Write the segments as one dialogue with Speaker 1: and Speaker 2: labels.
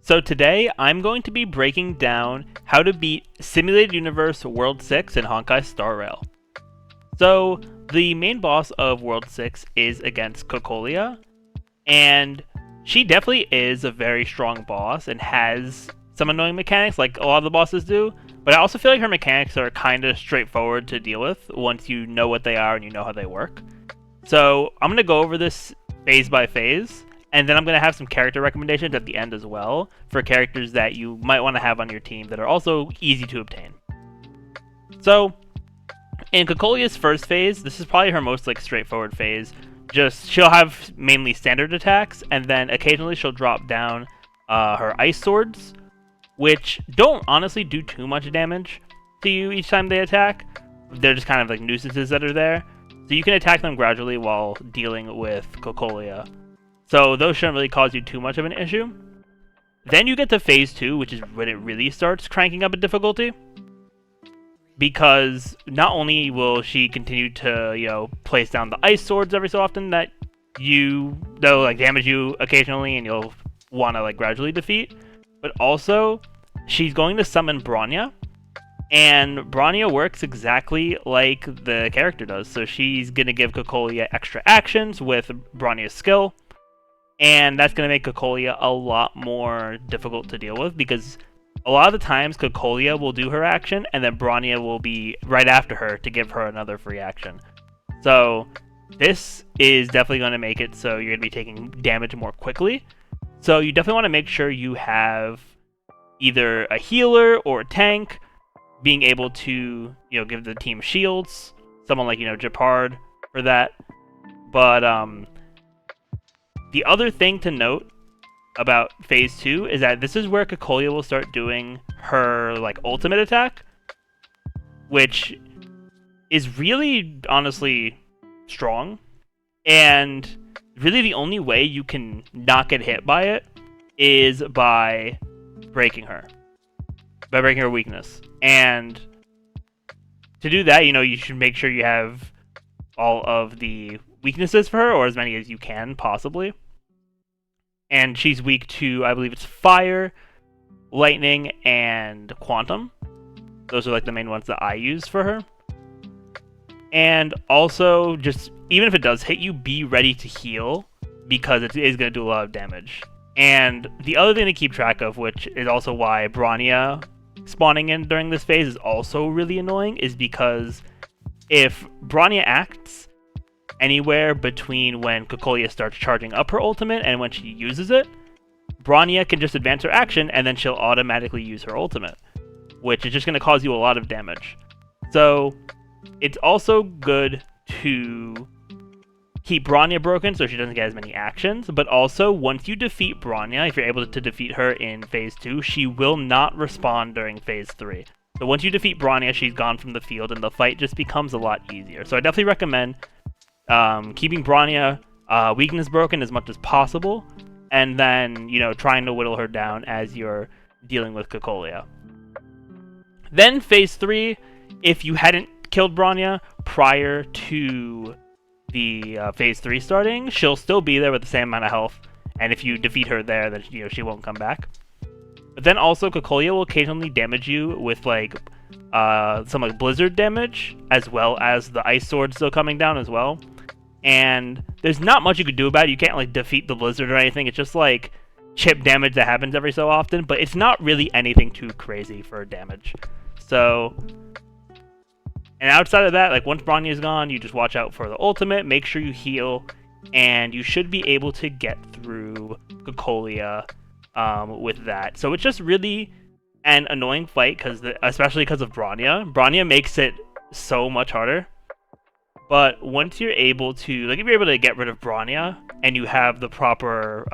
Speaker 1: So today I'm going to be breaking down how to beat Simulated Universe World 6 in Honkai Star Rail. So the main boss of World 6 is against Cocolia, and she definitely is a very strong boss and has some annoying mechanics like a lot of the bosses do, but I also feel like her mechanics are kind of straightforward to deal with once you know what they are and you know how they work. So I'm going to go over this phase by phase, and then I'm going to have some character recommendations at the end as well for characters that you might want to have on your team that are also easy to obtain. So, in Cocolia's first phase, this is probably her most straightforward phase. Just she'll have mainly standard attacks, and then occasionally she'll drop down her ice swords, which don't honestly do too much damage to you each time they attack. They're just kind of like nuisances that are there. So you can attack them gradually while dealing with Cocolia. So those shouldn't really cause you too much of an issue. Then you get to phase 2, which is when it really starts cranking up a difficulty. Because not only will she continue to, place down the ice swords every so often that they'll damage you occasionally and you'll want to gradually defeat, but also she's going to summon Bronya. And Bronya works exactly like the character does. So she's going to give Cocolia extra actions with Bronya's skill. And that's going to make Cocolia a lot more difficult to deal with, because a lot of the times Cocolia will do her action and then Bronya will be right after her to give her another free action. So this is definitely going to make it so you're going to be taking damage more quickly. So you definitely want to make sure you have either a healer or a tank being able to, give the team shields. Someone like, Japard for that. But the other thing to note about phase 2 is that this is where Cocolia will start doing her ultimate attack, which is really honestly strong, and really the only way you can not get hit by it is by breaking her weakness. And to do that, you should make sure you have all of the weaknesses for her, or as many as you can possibly. And she's weak to, I believe it's fire, lightning, and quantum. Those are the main ones that I use for her. And also, just even if it does hit you, be ready to heal, because it is going to do a lot of damage. And the other thing to keep track of, which is also why Bronya spawning in during this phase is also really annoying, is because if Bronya acts anywhere between when Cocolia starts charging up her ultimate and when she uses it, Bronya can just advance her action and then she'll automatically use her ultimate, which is just going to cause you a lot of damage. So it's also good to keep Bronya broken so she doesn't get as many actions, but also once you defeat Bronya, if you're able to defeat her in phase 2, she will not respawn during phase 3. So once you defeat Bronya, she's gone from the field and the fight just becomes a lot easier. So I definitely recommend keeping Bronya weakness broken as much as possible, and then, trying to whittle her down as you're dealing with Cocolia. Then phase 3, if you hadn't killed Bronya prior to the phase 3 starting, she'll still be there with the same amount of health, and if you defeat her there, then she won't come back. But then also Cocolia will occasionally damage you with some blizzard damage, as well as the ice sword still coming down as well. And there's not much you could do about it. You can't defeat the blizzard or anything. It's just chip damage that happens every so often, but it's not really anything too crazy for damage. So, and outside of that, once Bronya is gone, you just watch out for the ultimate, make sure you heal, and you should be able to get through Cocolia with that. So it's just really an annoying fight, especially because of Bronya. Bronya makes it so much harder. But once you're able to, if you're able to get rid of Bronya, and you have the proper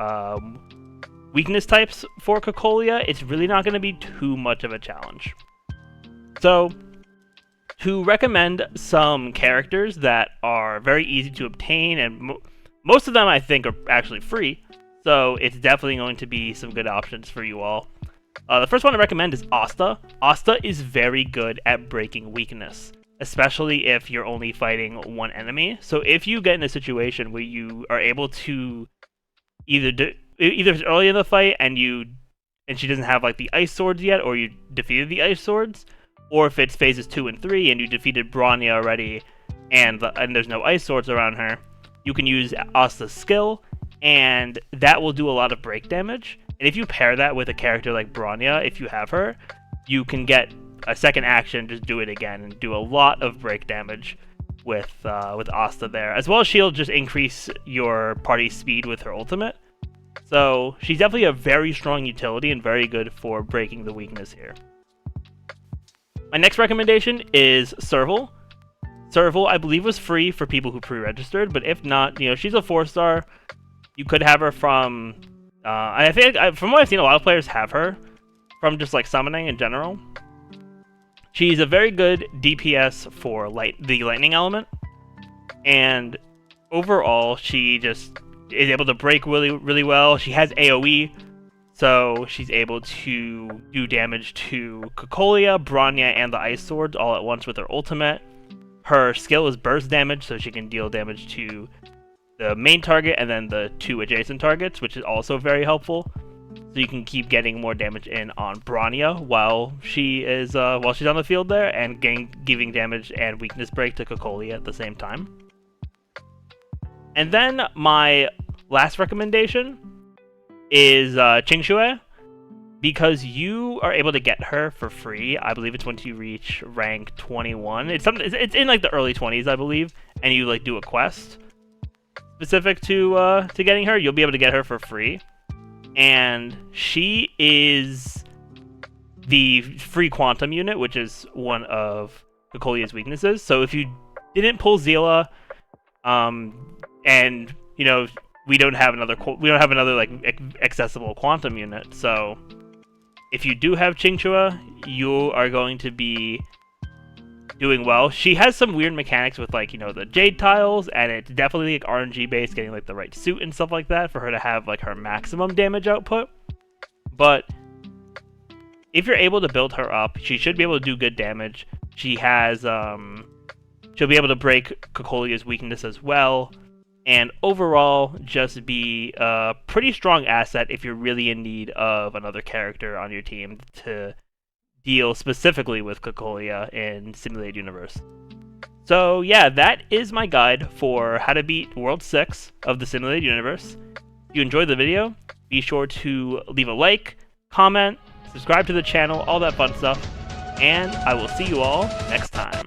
Speaker 1: weakness types for Cocolia, it's really not going to be too much of a challenge. So, to recommend some characters that are very easy to obtain, and most of them I think are actually free, so it's definitely going to be some good options for you all. The first one I recommend is Asta. Asta is very good at breaking weakness, especially if you're only fighting one enemy. So if you get in a situation where you are able to either early in the fight and you and she doesn't have like the ice swords yet, or you defeated the ice swords, or if it's phases 2 and 3 and you defeated Bronya already, and there's no ice swords around her, you can use Asta's skill, and that will do a lot of break damage. And if you pair that with a character like Bronya, if you have her, you can get a second action, just do it again, and do a lot of break damage with Asta there. As well as she'll just increase your party's speed with her ultimate. So she's definitely a very strong utility and very good for breaking the weakness here. My next recommendation is Serval. Serval, I believe, was free for people who pre-registered, but if not, she's a 4-star. You could have her from... I think, from what I've seen, a lot of players have her from just like summoning in general. She's a very good DPS for the lightning element, and overall, she just is able to break really, really well. She has AoE, so she's able to do damage to Cocolia, Bronya, and the Ice Swords all at once with her ultimate. Her skill is burst damage, so she can deal damage to the main target and then the 2 adjacent targets, which is also very helpful. So you can keep getting more damage in on Bronya while she's on the field there, and giving damage and weakness break to Cocolia at the same time. And then my last recommendation is Qingshui, because you are able to get her for free. I believe it's once you reach rank 21. It's in like the early 20s, I believe, and you like do a quest specific to getting her. You'll be able to get her for free. And she is the free quantum unit, which is one of Cocolia's weaknesses. So if you didn't pull Zila, and we don't have another like accessible quantum unit. So if you do have Qingshui, you are going to be doing well. She has some weird mechanics with like the jade tiles, and it's definitely like RNG based, getting like the right suit and stuff like that for her to have like her maximum damage output. But if you're able to build her up, she should be able to do good damage. She has she'll be able to break Cocolia's weakness as well, and overall just be a pretty strong asset if you're really in need of another character on your team to deal specifically with Cocolia in Simulated Universe. So yeah, that is my guide for how to beat World 6 of the Simulated Universe. If you enjoyed the video, be sure to leave a like, comment, subscribe to the channel, all that fun stuff, and I will see you all next time.